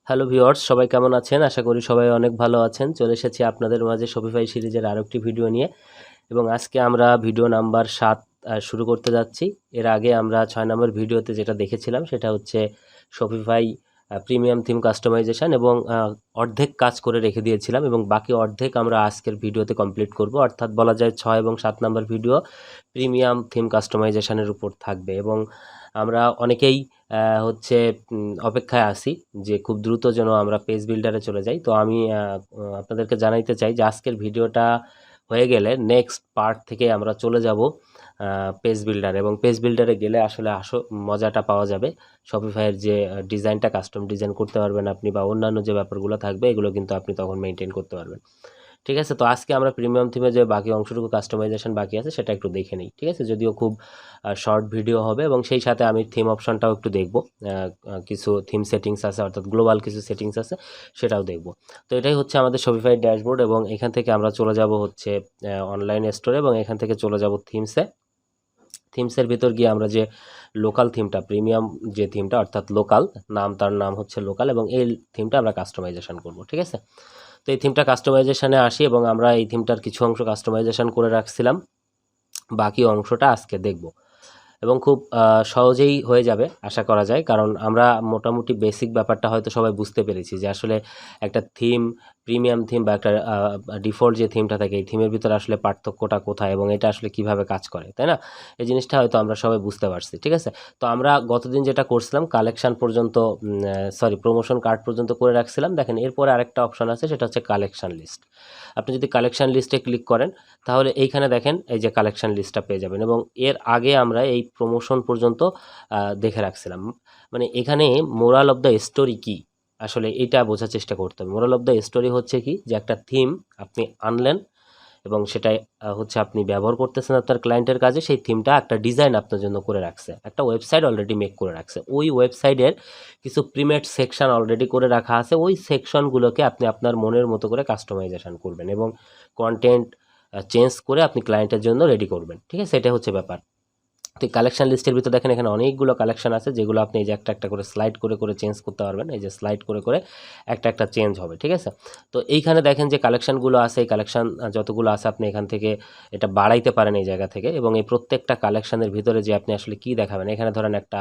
Hello viewers, সবাই কেমন আছেন? আশা করি সবাই অনেক ভালো আছেন। চলে এসেছি আপনাদের মাঝে শপিফাই সিরিজের আরেকটি ভিডিও নিয়ে এবং আজকে আমরা ভিডিও নাম্বার 7 শুরু করতে যাচ্ছি। এর আগে আমরা 6 নম্বর ভিডিওতে যেটা দেখেছিলাম সেটা হচ্ছে শপিফাই প্রিমিয়াম থিম কাস্টমাইজেশন এবং অর্ধেক কাজ করে রেখে দিয়েছিলাম এবং বাকি অর্ধেক আমরা আজকের ভিডিওতে কমপ্লিট করব। অর্থাৎ বলা যায় 6 এবং 7 নম্বর ভিডিও প্রিমিয়াম থিম কাস্টমাইজেশনের উপর থাকবে এবং আমরা অনেকেই হচ্ছে অপেক্ষায় আছি যে খুব দ্রুত যেন আমরা পেজ বিল্ডারে চলে যাই। তো আমি আপনাদেরকে জানাইতে চাই যে আজকের ভিডিওটা হয়ে গেলে নেক্সট পার্ট থেকে আমরা চলে যাব পেজ বিল্ডার এবং পেজ বিল্ডারে গেলে আসলে মজাটা পাওয়া যাবে। শপিফাইয়ের যে ডিজাইনটা কাস্টম ডিজাইন করতে পারবেন আপনি বা অন্যান্য যে ব্যাপারগুলো থাকবে এগুলো কিন্তু আপনি তখন মেনটেন করতে পারবেন। ঠিক আছে, তো আজকে আমরা প্রিমিয়াম থিমে যে বাকি অংশটুকু কাস্টমাইজেশন বাকি আছে সেটা একটু দেখে নিই। ঠিক আছে, যদিও খুব শর্ট ভিডিও হবে এবং সেই সাথে আমি থিম অপশনটাও একটু দেখব। কিছু থিম সেটিংস আছে, অর্থাৎ গ্লোবাল কিছু সেটিংস আছে, সেটাও দেখব। তো এটাই হচ্ছে আমাদের শপিফাই ড্যাশবোর্ড এবং এখান থেকে আমরা চলে যাব হচ্ছে অনলাইন স্টোরে এবং এখান থেকে চলে যাব থিমসে। থিমসের ভিতর গিয়ে আমরা যে লোকাল থিমটা, প্রিমিয়াম যে থিমটা অর্থাৎ লোকাল, তার নাম হচ্ছে লোকাল এবং এই থিমটা আমরা কাস্টমাইজেশন করব। ঠিক আছে, তো এই থিমটা কাস্টমাইজেশনে আসি এবং আমরা এই থিমটার কিছু অংশ কাস্টমাইজেশন করে রাখছিলাম, বাকি অংশটা আজকে দেখব এবং খুব সহজেই হয়ে যাবে আশা করা যায়, কারণ আমরা মোটামুটি বেসিক ব্যাপারটা হয়তো সবাই বুঝতে পেরেছি যে আসলে একটা থিম, প্রিমিয়াম থিম বা একটা ডিফল্ট যে থিমটা থাকে এই থিমের ভিতরে আসলে পার্থক্যটা কোথায় এবং এটা আসলে কিভাবে কাজ করে, তাই না? এই জিনিসটা হয়তো আমরা সবাই বুঝতে পারছি। ঠিক আছে, তো আমরা গতদিন যেটা করছিলাম কালেকশন পর্যন্ত, প্রমোশন কার্ড পর্যন্ত করে রাখছিলাম। দেখেন এরপরে আরেকটা অপশন আছে, সেটা হচ্ছে কালেকশন লিস্ট। আপনি যদি কালেকশন লিস্টে ক্লিক করেন তাহলে এইখানে দেখেন এই যে কালেকশন লিস্টটা পেয়ে যাবেন এবং এর আগে আমরা এই প্রমোশন পর্যন্ত দেখে রাখছিলাম। মানে এখানে মোরাল অফ দ্য স্টোরি কি, আসলে এটা বোঝার চেষ্টা করতে হবে। মোরাল অফ দ্য স্টোরি হচ্ছে কি, যে একটা থিম আপনি আনলেন এবং সেটাই হচ্ছে আপনি ব্যবহার করতেছেন আপনার ক্লায়েন্টের কাজে। সেই থিমটা একটা ডিজাইন আপনার জন্য করে রাখছে, একটা ওয়েবসাইট অলরেডি মেক করে রাখছে। ওই ওয়েবসাইটের কিছু প্রিমেড সেকশন অলরেডি করে রাখা আছে, ওই সেকশনগুলোকে আপনি আপনার মনের মতো করে কাস্টমাইজেশন করবেন এবং কন্টেন্ট চেঞ্জ করে আপনি ক্লায়েন্টের জন্য রেডি করবেন। ঠিক আছে, এটা হচ্ছে ব্যাপার। তো কালেকশন লিস্টের ভিতর দেখেন এখানে অনেকগুলো কালেকশন আছে, যেগুলো আপনি এই যে একটা একটা করে স্লাইড করে করে চেঞ্জ করতে পারবেন। এই যে স্লাইড করে করে একটা একটা চেঞ্জ হবে। ঠিক আছে, তো এইখানে দেখেন যে কালেকশানগুলো আছে, এই কালেকশান যতগুলো আছে আপনি এখান থেকে এটা বাড়াইতে পারেন এই জায়গা থেকে এবং এই প্রত্যেকটা কালেকশানের ভিতরে যে আপনি আসলে কি দেখাবেন, এখানে ধরেন একটা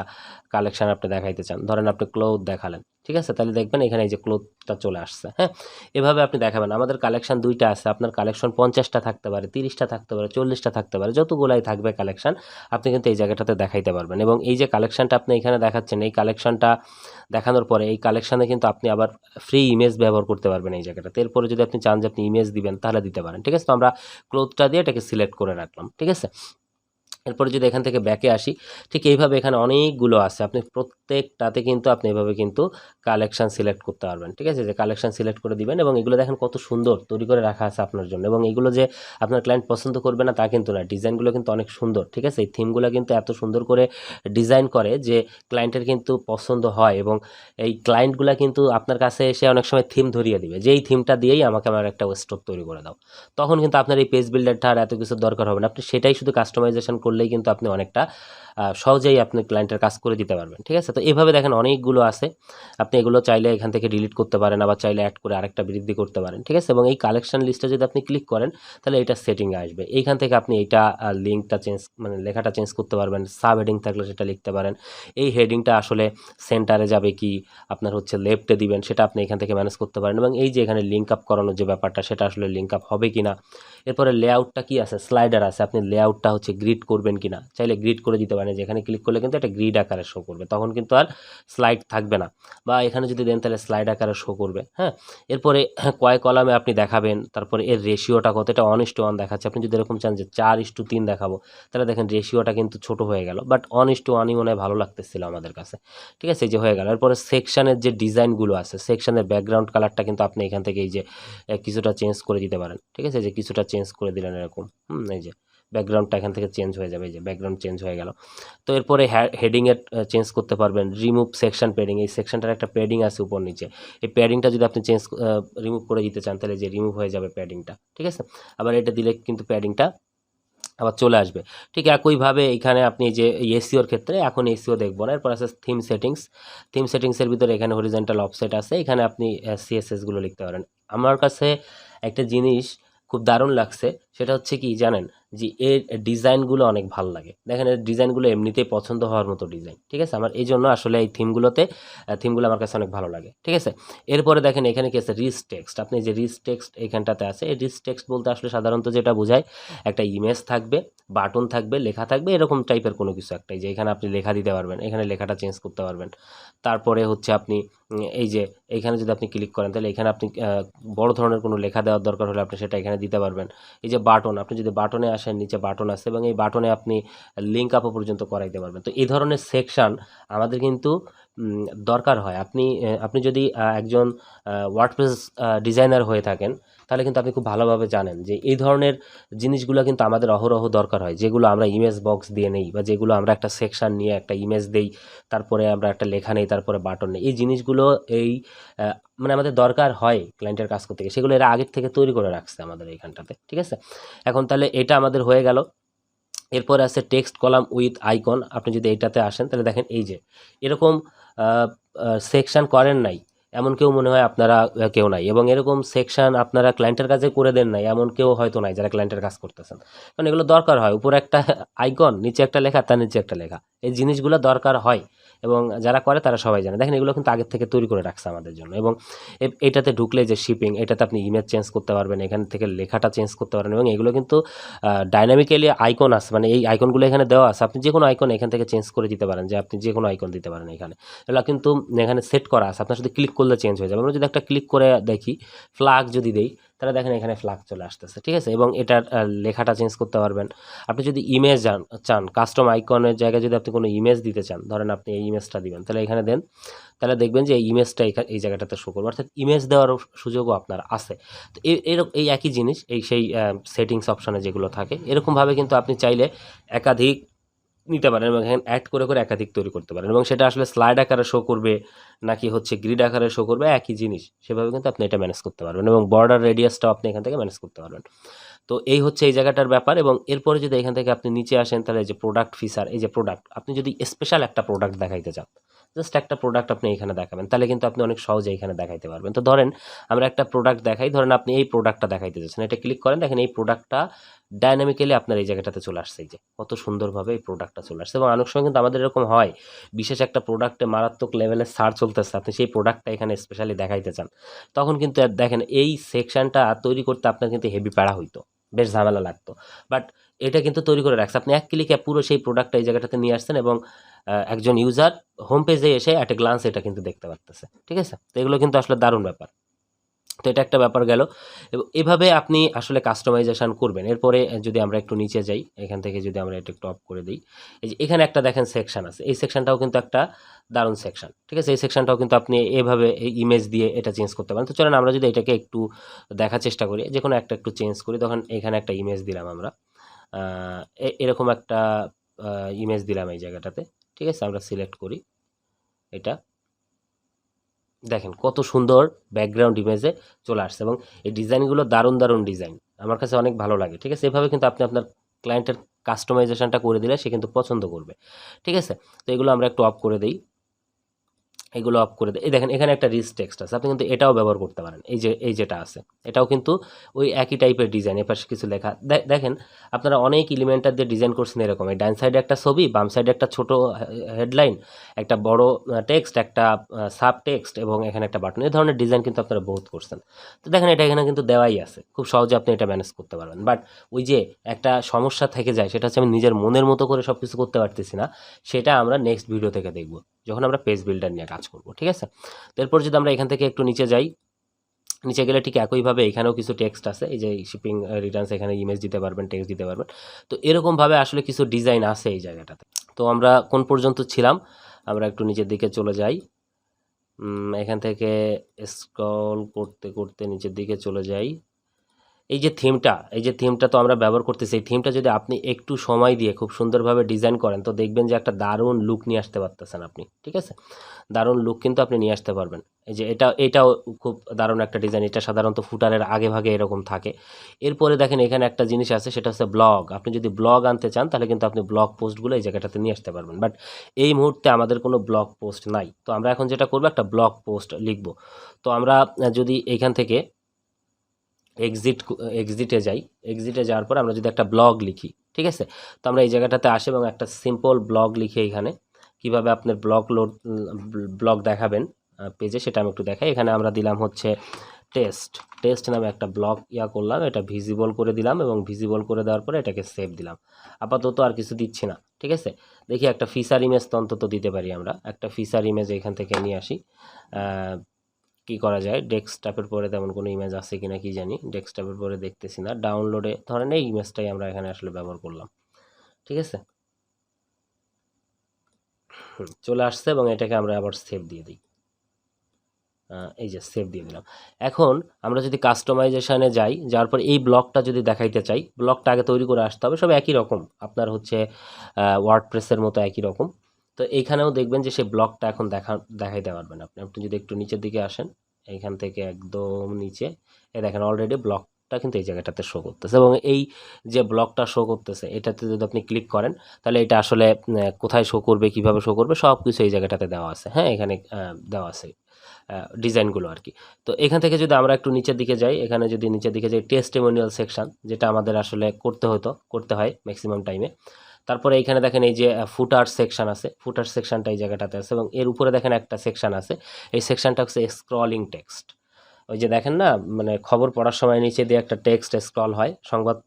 কালেকশান আপনি দেখাইতে চান, ধরেন আপনি ক্লোথ দেখালেন। ঠিক আছে, তাহলে দেখবেন এখানে এই যে ক্লোথটা চলে আসছে। হ্যাঁ, এভাবে আপনি দেখাবেন। আমাদের কালেকশন দুইটা আছে, আপনার কালেকশন 50টা থাকতে পারে, 30টা থাকতে পারে, 40টা থাকতে পারে, যতগুলাই থাকবে কালেকশন আপনি কিন্তু এই জায়গাটাতে দেখাইতে পারবেন এবং এই যে কালেকশনটা আপনি এখানে দেখাচ্ছেন, এই কালেকশনটা দেখানোর পরে এই কালেকশানে কিন্তু আপনি আবার ফ্রি ইমেজ ব্যবহার করতে পারবেন এই জায়গাটাতে। এরপরে যদি আপনি চান যে আপনি ইমেজ দিবেন তাহলে দিতে পারেন। ঠিক আছে, তো আমরা ক্লোথটা দিয়ে এটাকে সিলেক্ট করে রাখলাম। ঠিক আছে, এরপরে যদি এখান থেকে ব্যাকে আসি, ঠিক এইভাবে এখানে অনেকগুলো আছে, আপনি প্রত্যেকটাতে কিন্তু আপনি এভাবে কিন্তু কালেকশন সিলেক্ট করতে পারবেন। ঠিক আছে, যে কালেকশন সিলেক্ট করে দিবেন এবং এগুলো দেখেন কত সুন্দর তৈরি করে রাখা আছে আপনার জন্য এবং এগুলো যে আপনার ক্লায়েন্ট পছন্দ করবে না তা কিন্তু না, ডিজাইনগুলো কিন্তু অনেক সুন্দর। ঠিক আছে, এই থিমগুলো কিন্তু এত সুন্দর করে ডিজাইন করে যে ক্লায়েন্টের কিন্তু পছন্দ হয় এবং এই ক্লায়েন্টগুলো কিন্তু আপনার কাছে এসে অনেক সময় থিম ধরিয়ে দিবে যে এই থিমটা দিয়েই আমাকে আমার একটা স্টোর তৈরি করে দাও। তখন কিন্তু আপনার এই পেজ বিল্ডারটা আর এত কিছু দরকার হবে না, আপনি সেটাই শুধু কাস্টমাইজেশন করলেই কিন্তু আপনি অনেকটা সহজেই আপনি ক্লায়েন্টের কাজ করে দিতে পারবেন। ঠিক আছে, তো এভাবে দেখেন অনেকগুলো আছে, আপনি এগুলো চাইলে এখান থেকে ডিলিট করতে পারেন, আবার চাইলে অ্যাড করে আরেকটা বৃদ্ধি করতে পারেন। ঠিক আছে, এবং এই কালেকশন লিস্টে যদি আপনি ক্লিক করেন তাহলে এটা সেটিংয়ে আসবে। এইখান থেকে আপনি এইটা লিঙ্কটা চেঞ্জ, মানে লেখাটা চেঞ্জ করতে পারবেন, সাব হেডিং থাকলে সেটা লিখতে পারেন। এই হেডিংটা আসলে সেন্টারে যাবে কি আপনার হচ্ছে লেফটে দিবেন সেটা আপনি এখান থেকে ম্যানেজ করতে পারেন এবং এই যে এখানে লিঙ্ক আপ করানোর যে ব্যাপারটা সেটা আসলে লিঙ্ক আপ হবে কিনা। এরপরে লেআউটটা কি আছে, স্লাইডার আছে, আপনি লেআউটটা হচ্ছে গ্রিড করবেন কিনা, চাইলে গ্রিড করে দিতে পারেন। যেখানে ক্লিক করলে কিন্তু একটা গ্রিড আকারে শো করবে, তখন কিন্তু আর স্লাইড থাকবে না, বা এখানে যদি দেন তাহলে স্লাইড আকারে শো করবে। হ্যাঁ, এরপরে কয় কলামে আপনি দেখাবেন, তারপরে এর রেশিওটা কত, এটা 1:1 দেখাচ্ছে। আপনি যদি এরকম চান যে 4:3 দেখাবো তাহলে দেখেন রেশিওটা কিন্তু ছোট হয়ে গেল, বাট 1:1ই মনে হয় ভালো লাগতেছিল আমাদের কাছে। ঠিক আছে, এই যে হয়ে গেল। এরপরে সেকশনের যে ডিজাইনগুলো আছে, সেকশনের ব্যাকগ্রাউন্ড কালারটা কিন্তু আপনি এখান থেকে এই যে কিছুটা চেঞ্জ করে দিতে পারেন। ঠিক আছে, যে কিছুটা চেঞ্জ করে দিলেন এরকম, এই যে ব্যাকগ্রাউন্ডটা এখান থেকে চেঞ্জ হয়ে যাবে, এই যে ব্যাকগ্রাউন্ড চেঞ্জ হয়ে গেল। তো এরপরে হেডিংয়ের চেঞ্জ করতে পারবেন। রিমুভ সেকশন প্যাডিং, এই সেকশনটার একটা প্যাডিং আছে উপর নিচে, এই প্যাডিংটা যদি আপনি রিমুভ করে দিতে চান তাহলে যে রিমুভ হয়ে যাবে প্যাডিংটা। ঠিক আছে, আবার এটা দিলে কিন্তু প্যাডিংটা আবার চলে আসবে। ঠিক একইভাবে এখানে আপনি যে এসইওর ক্ষেত্রে এখন এসইও দেখবো না, এরপর আছে থিম সেটিংস। থিম সেটিংসের ভিতরে এখানে হরিজন্টাল অফসেট আছে, এখানে আপনি সিএসএসগুলো লিখতে পারেন। আমার কাছে একটা জিনিস খুব দারুণ লাগছে, সেটা হচ্ছে কি জানেন, যে এর ডিজাইনগুলো অনেক ভালো লাগে। দেখেন এর ডিজাইনগুলো এমনিতেই পছন্দ হওয়ার মতো ডিজাইন, ঠিক আছে? আমার এই জন্য আসলে এই থিমগুলো আমার কাছে অনেক ভালো লাগে, ঠিক আছে? এরপরে দেখেন এখানে কি আছে, রিচ টেক্সট। আপনি যে রিচ টেক্সট এখানটাতে আছে, এই রিচ টেক্সট বলতে আসলে সাধারণত যেটা বোঝায়, একটা ইমেজ থাকবে, বাটন থাকবে, লেখা থাকবে, এরকম টাইপের কোনো কিছু একটাই, যে এখানে আপনি লেখা দিতে পারবেন, এখানে লেখাটা চেঞ্জ করতে পারবেন। তারপরে হচ্ছে আপনি এই যে এইখানে যদি আপনি ক্লিক করেন, তাহলে এখানে আপনি বড় ধরনের কোনো লেখা দেওয়ার দরকার হলে আপনি সেটা এখানে দিতে পারবেন। এই যে বাটন, আপনি যদি বাটনে আসেন, নিচে বাটন আছে এবং এই বাটনে আপনি লিঙ্ক আপও পর্যন্ত করাইতে পারবেন। তো এই ধরনের সেকশন আমাদের কিন্তু দরকার হয়। আপনি যদি একজন ওয়ার্ডপ্রেস ডিজাইনার হয়ে থাকেন, তাহলে কিন্তু আপনি খুব ভালোভাবে জানেন যে এই ধরনের জিনিসগুলো কিন্তু আমাদের অহরহ দরকার হয়, যেগুলো আমরা ইমেজ বক্স দিয়ে নেই, বা যেগুলো আমরা একটা সেকশন নিয়ে একটা ইমেজ দেই, তারপরে আমরা একটা লেখা নেই, তারপরে বাটন নেই। এই জিনিসগুলো এই মানে আমাদের দরকার হয় ক্লায়েন্টের কাজ করতে গিয়ে, সেগুলো এরা আগের থেকে তৈরি করে রাখছে আমাদের এইখানটাতে, ঠিক আছে? এখন তাহলে এটা আমাদের হয়ে গেল। এরপরে আছে টেক্সট কলাম উইথ আইকন। আপনি যদি এইটাতে আসেন, তাহলে দেখেন এই যে এরকম সেকশন করেন নাই এমন কেউ মনে হয় আপনারা কেউ নাই, এবং এরকম সেকশন আপনারা ক্লায়েন্টের কাছে করে দেন নাই এমন কেউ হয়তো নাই যারা ক্লায়েন্টের কাজ করতেছেন। কারণ এগুলো দরকার হয়, উপরে একটা আইকন, নিচে একটা লেখা, তার নিচে একটা লেখা, এই জিনিসগুলো দরকার হয়, এবং যারা করে তারা সবাই জানে। দেখেন এগুলো কিন্তু আগের থেকে তৈরি করে রাখছে আমাদের জন্য। এবং এটাতে ঢুকলে যে শিপিং, এটাতে আপনি ইমেজ চেঞ্জ করতে পারবেন, এখান থেকে লেখাটা চেঞ্জ করতে পারেন, এবং এগুলো কিন্তু ডাইনামিক্যালি আইকন আছে, মানে এই আইকনগুলো এখানে দেওয়া আছে, আপনি যে কোনো আইকন এখান থেকে চেঞ্জ করে দিতে পারেন, যে আপনি যে কোনো আইকন দিতে পারেন এখানে। এগুলো কিন্তু এখানে সেট করা আছে, আপনার শুধু ক্লিক করলে চেঞ্জ হয়ে যাবে। আমরা যদি একটা ক্লিক করে দেখি, ফ্ল্যাগ যদি দেই, তাহলে দেখেন এখানে ফ্ল্যাগ চলে আসতেছে, ঠিক আছে? এবং এটার লেখাটা চেঞ্জ করতে পারবেন। আপনি যদি ইমেজ চান, কাস্টম আইকনের জায়গায় যদি আপনি কোনো ইমেজ দিতে চান, ধরেন আপনি এই ইমেজটা দিবেন, তাহলে এখানে দেন, তাহলে দেখবেন যে এই ইমেজটা এই জায়গাটাতে শো করবে, অর্থাৎ ইমেজ দেওয়ার সুযোগও আপনার আছে। তো এই একই জিনিস এই সেই সেটিংস অপশানে যেগুলো থাকে, এরকমভাবে কিন্তু আপনি চাইলে একাধিক নিতে পারেন, এবং এখানে অ্যাড করে করে একাধিক তৈরি করতে পারেন, এবং সেটা আসলে স্লাইড আকারে শো করবে নাকি হচ্ছে গ্রিড আকারে শো করবে, একই জিনিস, সেভাবে কিন্তু আপনি এটা ম্যানেজ করতে পারবেন, এবং বর্ডার রেডিয়াসটাও আপনি এখান থেকে ম্যানেজ করতে পারবেন। তো এই হচ্ছে এই জায়গাটার ব্যাপার। এবং এরপরে যদি এখান থেকে আপনি নিচে আসেন, তাহলে এই যে প্রোডাক্ট ফিচার, এই যে প্রোডাক্ট, আপনি যদি স্পেশাল একটা প্রোডাক্ট দেখাইতে চান, জাস্ট একটা প্রোডাক্ট আপনি এখানে দেখাবেন, তাহলে কিন্তু আপনি অনেক সহজে এখানে দেখাইতে পারবেন। তো ধরেন আমরা একটা প্রোডাক্ট দেখাই, ধরেন আপনি এই প্রোডাক্টটা দেখাইতে চাচ্ছেন, এটা ক্লিক করেন, দেখেন এই প্রোডাক্টটা ডাইনামিক্যালি আপনার এই জায়গাটাতে চলে আসছে, এই যে কত সুন্দরভাবে এই প্রোডাক্টটা চলে আসছে। এবং অনেক সময় কিন্তু আমাদের এরকম হয়, বিশেষ একটা প্রোডাক্টে মারাত্মক লেভেলের সার্চ চলতেছে, আপনি সেই প্রোডাক্টটা এখানে স্পেশালি দেখাইতে চান, তখন কিন্তু দেখেন এই সেকশনটা তৈরি করতে আপনার কিন্তু হেভি প্যারা হইতো, বেশ ঝামেলা লাগতো। বাট এটা কিন্তু তৈরি করে রাখছে, আপনি এক ক্লিকে পুরো সেই প্রোডাক্টটা এই জায়গাটাতে নিয়ে আসছেন, এবং একজন ইউজার হোম পেজে এসে অ্যাট এ গ্লান্স এটা কিন্তু দেখতে পারতেছে, ঠিক আছে? তো এগুলো কিন্তু আসলে দারুণ ব্যাপার। তো এটা একটা ব্যাপার গেল, এবং এভাবে আপনি আসলে কাস্টমাইজেশন করবেন। এরপরে যদি আমরা একটু নিচে যাই, এখান থেকে যদি আমরা এটা একটু অফ করে দিই, এই যে এখানে একটা দেখেন সেকশন আছে, এই সেকশনটাও কিন্তু একটা দারুণ সেকশন, ঠিক আছে? এই সেকশনটাও কিন্তু আপনি এভাবে এই ইমেজ দিয়ে এটা চেঞ্জ করতে পারেন। তো চলেন আমরা যদি এটাকে একটু দেখার চেষ্টা করি, যে কোনো একটা একটু চেঞ্জ করি, তখন এখানে একটা ইমেজ দিলাম আমরা, এরকম একটা ইমেজ দিলাম এই জায়গাটাতে, ঠিক আছে? আমরা সিলেক্ট করি এটা, দেখেন কত সুন্দর ব্যাকগ্রাউন্ড ইমেজে চলে আসছে, এবং এই ডিজাইনগুলো দারুণ দারুণ ডিজাইন, আমার কাছে অনেক ভালো লাগে, ঠিক আছে? এভাবে কিন্তু আপনি আপনার ক্লায়েন্টের কাস্টমাইজেশনটা করে দিলে সে কিন্তু পছন্দ করবে, ঠিক আছে? তো এগুলো আমরা একটু অফ করে দিই, এগুলো অফ করে দেয়। এই দেখেন এখানে একটা রিচ টেক্সট আছে, আপনি কিন্তু এটাও ব্যবহার করতে পারেন, এই যে এই যেটা আছে, এটাও কিন্তু ওই একই টাইপের ডিজাইন, এপাশে কিছু লেখা দেখেন আপনারা অনেক এলিমেন্টার দিয়ে ডিজাইন করছেন এরকম, এই ডান সাইডে একটা ছবি, বাম সাইডে একটা ছোট হেডলাইন, একটা বড় টেক্সট, একটা সাব টেক্সট, এবং এখানে একটা বাটন, এই ধরনের ডিজাইন কিন্তু আপনারা বহুত করছেন। তো দেখেন এটা এখানে কিন্তু দেওয়াই আছে, খুব সহজে আপনি এটা ম্যানেজ করতে পারবেন। বাট ওই যে একটা সমস্যা থেকে যায়, সেটা হচ্ছে আমি নিজের মনের মতো করে সব কিছু করতে পারতেছি না, সেটা আমরা নেক্সট ভিডিও থেকে দেখব, যখন আমরা পেজ বিল্ডার নিয়ে কাজ করব, ঠিক আছে? তো এরপর যদি আমরা এখান থেকে একটু নিচে যাই, নিচে গেলে ঠিক একইভাবে এখানেও কিছু টেক্সট আছে, এই যে শিপিং রিটার্নস, এখানে ইমেজ দিতে পারবেন, টেক্সট দিতে পারবেন। তো এরকমভাবে আসলে কিছু ডিজাইন আছে এই জায়গাটাতে। তো আমরা কোন পর্যন্ত ছিলাম, আমরা একটু নিচের দিকে চলে যাই, এখান থেকে স্ক্রল করতে করতে নিচের দিকে চলে যাই, এই যে থিমটা তো আমরা ব্যবহার করতেছি, এই থিমটা যদি আপনি একটু সময় দিয়ে খুব সুন্দরভাবে ডিজাইন করেন তো দেখবেন যে একটা দারুণ লুক নিয়ে আসতে পারতেছেন আপনি, ঠিক আছে? দারুণ লুক কিন্তু আপনি নিয়ে আসতে পারবেন। এই যে এটাও খুব দারুণ একটা ডিজাইন, এটা সাধারণত ফুটারের আগে ভাগে এরকম থাকে। এরপরে দেখেন এখানে একটা জিনিস আছে, সেটা হচ্ছে ব্লগ। আপনি যদি ব্লগ আনতে চান তাহলে কিন্তু আপনি ব্লগ পোস্টগুলো এই জায়গাটাতে নিয়ে আসতে পারবেন, বাট এই মুহূর্তে আমাদের কোনো ব্লগ পোস্ট নাই। তো আমরা এখন যেটা করবো, একটা ব্লগ পোস্ট লিখব। তো আমরা যদি এইখান থেকে এক্সিটে যাই, এক্সিটে যাওয়ার পর আমরা যদি একটা ব্লগ লিখি, ঠিক আছে? তো আমরা এই জায়গাটাতে আসি এবং একটা সিম্পল ব্লগ লিখে এখানে কিভাবে আপনার ব্লগ দেখাবেন পেজে, সেটা আমি একটু দেখাই। এখানে আমরা দিলাম হচ্ছে টেস্ট টেস্ট নামে একটা ব্লগ করলাম, এটা ভিজিবল করে দিলাম এবং ভিজিবল করে দেওয়ার পরে এটাকে সেভ দিলাম। আপাতত আর কিছু দিচ্ছি না, ঠিক আছে? দেখি একটা ফিচার ইমেজ তো অন্তত দিতে পারি। আমরা একটা ফিচার ইমেজ এখান থেকে নিয়ে আসি। কি করা যায়, ডেস্কটপের পরে তেমন কোনো ইমেজ আছে কিনা কি জানি, ডেস্কটপের পরে দেখতেছি না। ডাউনলোডে ধরেন এই ইমেজটাই আমরা এখানে আসলে ব্যবহার করলাম, ঠিক আছে? চলে আসছে এবং এটাকে আমরা আবার সেভ দিয়ে দিই। এই যে সেভ দিয়ে দিলাম। এখন আমরা যদি কাস্টমাইজেশনে যাই, যাওয়ার পর এই ব্লকটা যদি দেখাইতে চাই, ব্লকটা আগে তৈরি করে আসতে হবে। সব একই রকম, আপনার হচ্ছে ওয়ার্ডপ্রেসের মতো একই রকম। তো এইখানেও দেখবেন যে সেই ব্লকটা এখন দেখাইতে পারবেন আপনি। আপনি যদি একটু নিচের দিকে আসেন, এইখান থেকে একদম নিচে দেখেন অলরেডি ব্লকটা কিন্তু এই জায়গাটাতে শো করতেছে, এবং এই যে ব্লকটা শো করতেছে এটাতে যদি আপনি ক্লিক করেন তাহলে এটা আসলে কোথায় শো করবে, কিভাবে শো করবে, সব কিছু এই জায়গাটাতে দেওয়া আছে। হ্যাঁ, এখানে দেওয়া আছে ডিজাইনগুলো আর কি। তো এখান থেকে যদি আমরা একটু নিচের দিকে যাই, এখানে যদি নিচের দিকে যাই, টেস্টিমোনিয়াল সেকশন, যেটা আমাদের আসলে করতে হয় ম্যাক্সিমাম টাইমে। তারপরে এইখানে দেখেন এই যে ফুটার সেকশন আছে, ফুটার সেকশনটা এই জায়গাটাতে আছে, এবং এর উপরে দেখেন একটা সেকশন আছে, এই সেকশনটা হচ্ছে স্ক্রলিং টেক্সট। ওই যে দেখেন না, মানে খবর পড়ার সময় নিচে দিয়ে একটা টেক্সট স্ক্রল হয়, সংবাদ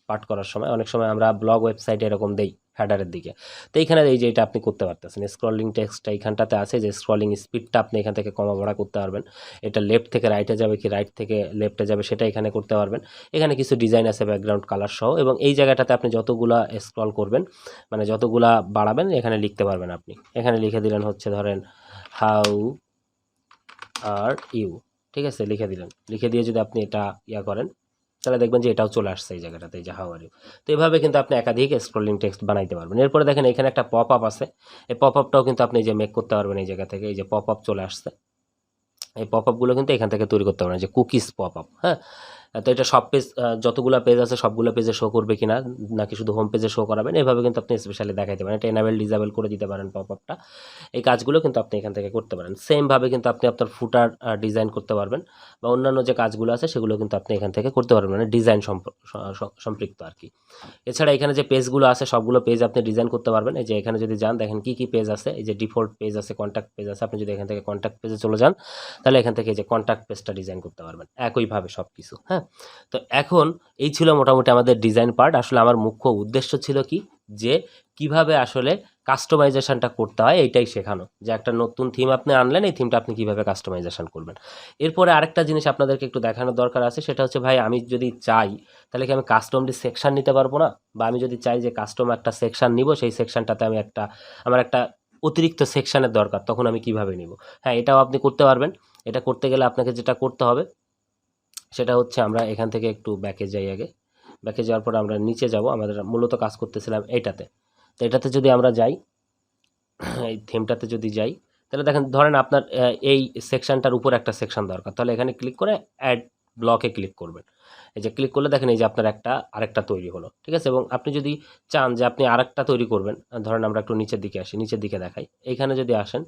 পাঠ করার সময় অনেক সময় আমরা ব্লগ ওয়েবসাইটে এরকম দেই হেডারের দিকে। তো এইখানে এই যে এটা আপনি করতে পারতেছেন, স্ক্রলিং টেক্সটটা এইখানটাতে আছে, যে স্ক্রলিং স্পিডটা আপনি এখান থেকে কমা বাড়া করতে পারবেন। এটা লেফট থেকে রাইটে যাবে কি রাইট থেকে লেফটে যাবে সেটা এখানে করতে পারবেন। এখানে কিছু ডিজাইন আছে ব্যাকগ্রাউন্ড কালার সহ, এবং এই জায়গাটাতে আপনি যতগুলা স্ক্রল করবেন, মানে যতগুলা বাড়াবেন এখানে লিখতে পারবেন আপনি। এখানে লিখে দিলেন হচ্ছে ধরেন হাউ আর ইউ, ঠিক আছে? লিখে দিলেন, লিখে দিয়ে যদি আপনি এটা করেন তাহলে দেখবেন যে এটাও চলে আসছে এই জায়গাটাতে, এই যে হাউ আর ইউ। তো এইভাবে কিন্তু আপনি একাধিক স্ক্রলিং টেক্সট বানাইতে পারবেন। এরপরে দেখেন এখানে একটা পপ আপ আছে, এই পপ আপটাও কিন্তু আপনি যে মেক করতে পারবেন এই জায়গা থেকে। এই যে পপ আপ চলে আসছে, এই পপ আপগুলো কিন্তু এখান থেকে তৈরি করতে পারবেন, যে কুকিজ পপ আপ। হ্যাঁ, তো এটা সব পেজ, যতগুলো পেজ আছে সবগুলো পেজে শো করবে কিনা, নাকি শুধু হোম পেজে শো করাবেন, এভাবে কিন্তু আপনি স্পেশালি দেখাইতে পারেন। এটা এনাবেল ডিসেবল করে দিতে পারেন পপ আপটা। এই কাজগুলো কিন্তু আপনি এখান থেকে করতে পারেন। সেমভাবে কিন্তু আপনি আপনার ফুটার ডিজাইন করতে পারবেন, বা অন্যান্য যে কাজগুলো আছে সেগুলো কিন্তু আপনি এখান থেকে করতে পারবেন, মানে ডিজাইন সম্পৃক্ত আর কি। এছাড়া এখানে যে পেজগুলো আছে সবগুলো পেজ আপনি ডিজাইন করতে পারবেন। এই যে এখানে যদি যান দেখেন কি কি পেজ আছে, এই যে ডিফল্ট পেজ আছে, কন্ট্যাক্ট পেজ আছে। আপনি যদি এখান থেকে কন্ট্যাক্ট পেজে চলে যান তাহলে এখান থেকে এই যে কন্ট্যাক্ট পেজটা ডিজাইন করতে পারবেন একইভাবে সব কিছু। হ্যাঁ, তো এখন এই ছিল মোটামুটি আমাদের ডিজাইন পার্ট। আসলে আমার মুখ্য উদ্দেশ্য ছিল কি, যে কিভাবে আসলে কাস্টমাইজেশনটা করতে হয় এইটাই শেখানো, যে একটা নতুন থিম আপনি আনলেন, এই থিমটা আপনি কিভাবে কাস্টমাইজেশন করবেন। এরপরে আরেকটা জিনিস আপনাদেরকে একটু দেখানোর দরকার আছে, সেটা হচ্ছে ভাই আমি যদি চাই তাহলে কি আমি কাস্টমলি সেকশন নিতে পারবো না? বা আমি যদি চাই যে কাস্টম একটা সেকশন নিব, সেই সেকশনটাতে আমার একটা অতিরিক্ত সেকশনের দরকার, তখন আমি কিভাবে নিব? হ্যাঁ, এটাও আপনি করতে পারবেন। এটা করতে গেলে আপনাকে যেটা করতে হবে সেটা হচ্ছে, আমরা এখান থেকে একটু ব্যাকে যাই আগে। ব্যাকে যাওয়ার পর আমরা নিচে যাব, আমাদের মূলত কাজ করতেছিলাম এইটাতে। তো এটাতে যদি আমরা যাই, এই থিমটাতে যদি যাই, তাহলে দেখেন ধরেন আপনার এই সেকশনটার উপর একটা সেকশন দরকার, তাহলে এখানে ক্লিক করে অ্যাড ব্লকে ক্লিক করবেন। এই যে ক্লিক করলে দেখেন এই যে আপনার আরেকটা তৈরি হলো, ঠিক আছে? এবং আপনি যদি চান যে আপনি আরেকটা তৈরি করবেন, ধরেন আমরা একটু নিচের দিকে আসি, নিচের দিকে দেখাই। এইখানে যদি আসেন,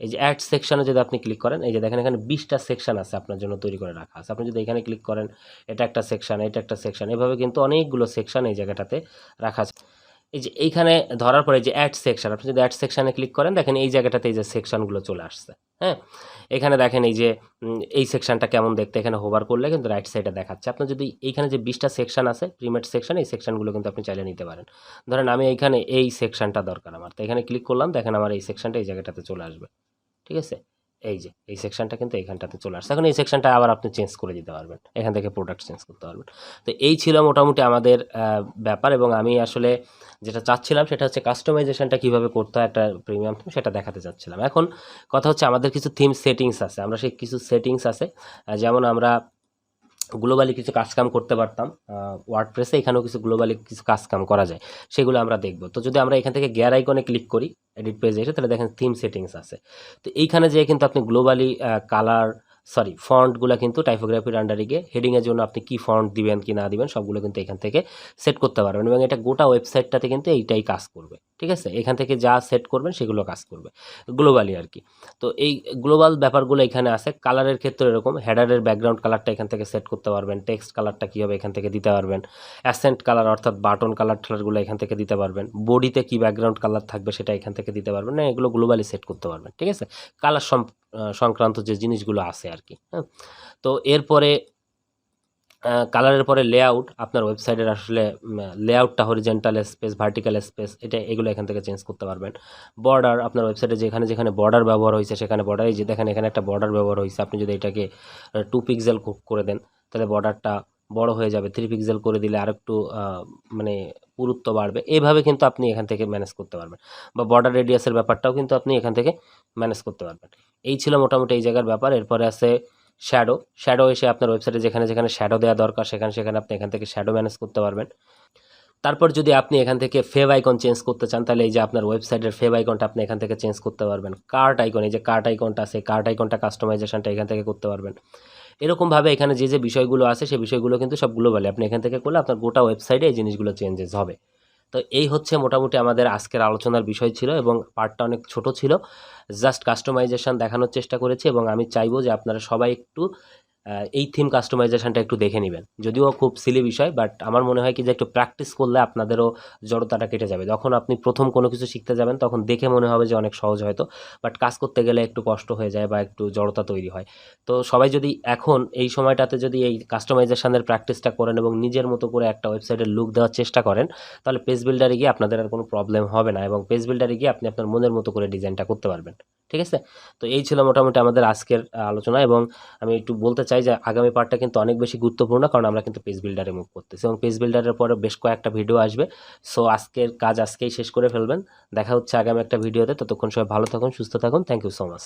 এই যে অ্যাড সেকশনে যদি আপনি ক্লিক করেন, এই যে দেখেন এখানে 20টা সেকশন আছে আপনার জন্য তৈরি করে রাখা আছে। আপনি যদি এখানে ক্লিক করেন, এটা একটা সেকশন, এটা একটা সেকশন, এভাবে কিন্তু অনেকগুলো সেকশন এই জায়গাটাতে রাখা আছে। এই যে এইখানে ধরার পরে যে অ্যাড সেকশন, আপনি যদি অ্যাড সেকশনে ক্লিক করেন দেখেন এই জায়গাটাতে এই যে সেকশনগুলো চলে আসছে। হ্যাঁ, এখানে দেখেন এই যে এই সেকশনটা কেমন দেখতে, এখানে হোভার করলে কিন্তু রাইট সাইডে দেখাচ্ছে। আপনার যদি এইখানে যে 20টা সেকশন আছে প্রিমেড সেকশন, এই সেকশনগুলো কিন্তু আপনি চাইলে নিতে পারেন। ধরেন আমি এইখানে এই সেকশনটা দরকার আমার, তো এখানে ক্লিক করলাম, দেখেন আমার এই সেকশনটা এই জায়গাটাতে চলে আসবে, ঠিক আছে? এই যে এই সেকশনটা কিন্তু এইখানটাতে চলে আসছে। এখন এই সেকশনটা আবার আপনি চেঞ্জ করে দিতে পারবেন, এখান থেকে প্রোডাক্ট চেঞ্জ করতে পারবেন। তো এই ছিল মোটামুটি আমাদের ব্যাপার, এবং আমি আসলে যেটা চাচ্ছিলাম সেটা হচ্ছে কাস্টমাইজেশনটা কীভাবে করতে হয় একটা প্রিমিয়াম থিম, সেটা দেখাতে চাচ্ছিলাম। এখন কথা হচ্ছে আমাদের কিছু থিম সেটিংস আছে, আমরা সেই কিছু সেটিংস আছে, যেমন আমরা গ্লোবালি কিছু কাজকাম করতে পারতাম ওয়ার্ডপ্রেসে, এখানেও কিছু গ্লোবালি কিছু কাজকাম করা যায়, সেগুলো আমরা দেখব। তো যদি আমরা এখান থেকে গিয়ার আইকনে ক্লিক করি এডিট পেজে এসে, তাহলে দেখেন থিম সেটিংস আছে। তো এইখানে যেয়ে কিন্তু আপনি গ্লোবালি কালার ফন্টগুলো কিন্তু টাইপোগ্রাফির আন্ডারে গিয়ে হেডিংয়ের জন্য আপনি কি ফন্ট দিবেন কি না দিবেন সবগুলো কিন্তু এখান থেকে সেট করতে পারবেন, এবং এটা গোটা ওয়েবসাইটটাতে কিন্তু এইটাই কাজ করবে। ঠিক আছে, এখান থেকে যা সেট করবেন সেগুলো কাজ করবে গ্লোবালি আর কি। তো এই গ্লোবাল ব্যাপারগুলো এখানে আছে। কালারের ক্ষেত্রে এরকম হেডারের ব্যাকগ্রাউন্ড কালারটা এখান থেকে সেট করতে পারবেন, টেক্সট কালারটা কী হবে এখান থেকে দিতে পারবেন, অ্যাসেন্ট কালার অর্থাৎ বাটন কালার টালারগুলো এখান থেকে দিতে পারবেন, বডিতে কি ব্যাকগ্রাউন্ড কালার থাকবে সেটা এখান থেকে দিতে পারবেন, না এগুলো গ্লোবালি সেট করতে পারবেন। ঠিক আছে, কালার সংক্রান্ত যে জিনিসগুলো আছে আর কি। হ্যাঁ, তো এরপরে কালারের পরে লেআউট, আপনার ওয়েবসাইটের আসলে লেআউটটা হরিজেন্টাল স্পেস, ভার্টিক্যাল স্পেস, এগুলো এখান থেকে চেঞ্জ করতে পারবেন। বর্ডার, আপনার ওয়েবসাইটে যেখানে যেখানে বর্ডার ব্যবহার হয়েছে সেখানে বর্ডার, এই যে দেখেন এখানে একটা বর্ডার ব্যবহার হয়েছে, আপনি যদি এটাকে 2 পিক্সেল করে দেন তাহলে বর্ডারটা বড় হয়ে যাবে, 3 পিক্সেল করে দিলে আরেকটু মানে পুরুত্ব বাড়বে। এইভাবে কিন্তু আপনি এখান থেকে ম্যানেজ করতে পারবেন, বা বর্ডার রেডিয়াসের ব্যাপারটাও কিন্তু আপনি এখান থেকে ম্যানেজ করতে পারবেন। এই ছিল মোটামুটি এই জায়গার ব্যাপার। এরপরে আছে শ্যাডো এসে আপনার ওয়েবসাইটে যেখানে যেখানে শ্যাডো দেওয়া দরকার সেখানে সেখানে আপনি এখান থেকে শ্যাডো ম্যানেজ করতে পারবেন। তারপর যদি আপনি এখান থেকে ফেভ আইকন চেঞ্জ করতে চান তাহলে এই যে আপনার ওয়েবসাইটের ফেভ আইকনটা আপনি এখান থেকে চেঞ্জ করতে পারবেন। কার্ট আইকন, এই যে কার্ট আইকনটা আছে, কার্ট আইকনটা কাস্টমাইজেশনটা এখান থেকে করতে পারবেন। এরকমভাবে এখানে যে যে বিষয়গুলো আছে সেই বিষয়গুলো কিন্তু সব গ্লোবালি আপনি এখান থেকে করলে আপনার গোটা ওয়েবসাইটে এই জিনিসগুলো চেঞ্জেস হবে। তো এই হচ্ছে মোটামুটি আমাদের আজকের আলোচনার বিষয় ছিল, এবং পার্টটা অনেক ছোট ছিল, জাস্ট কাস্টমাইজেশন দেখানোর চেষ্টা করেছি, এবং আমি চাইবো যে আপনারা সবাই একটু এই থিম কাস্টমাইজেশনটা একটু দেখে নেবেন। যদিও খুব সিলি বিষয়, বাট আমার মনে হয় কি যে একটু প্র্যাকটিস করলে আপনাদেরও জড়তাটা কেটে যাবে। যখন আপনি প্রথম কোনো কিছু শিখতে যাবেন তখন দেখে মনে হবে যে অনেক সহজ হয়তো, বাট কাজ করতে গেলে একটু কষ্ট হয়ে যায় বা একটু জড়তা তৈরি হয়। তো সবাই যদি এখন এই সময়টাতে যদি এই কাস্টমাইজেশনের প্র্যাকটিসটা করেন এবং নিজের মতো করে একটা ওয়েবসাইটের লুক দেওয়ার চেষ্টা করেন, তাহলে পেজ বিল্ডারে গিয়ে আপনাদের আর কোনো প্রবলেম হবে না, এবং পেজ বিল্ডারে গিয়ে আপনি আপনার মনের মতো করে ডিজাইনটা করতে পারবেন। ঠিক আছে, তো এই ছিল মোটামুটি আমাদের আজকের আলোচনা, এবং আমি একটু বলতে চাই যে আগামী পার্টটা কিন্তু অনেক বেশি গুরুত্বপূর্ণ, কারণ আমরা কিন্তু পেজ বিল্ডারে মুভ করতেছি এবং পেজ বিল্ডারের পরে বেশ কয়েকটা ভিডিও আসবে। সো আজকের কাজ আজকেই শেষ করে ফেলবেন। দেখা হচ্ছে আগামী একটা ভিডিওতে। ততক্ষণ সবাই ভালো থাকুন, সুস্থ থাকুন। Thank you so much.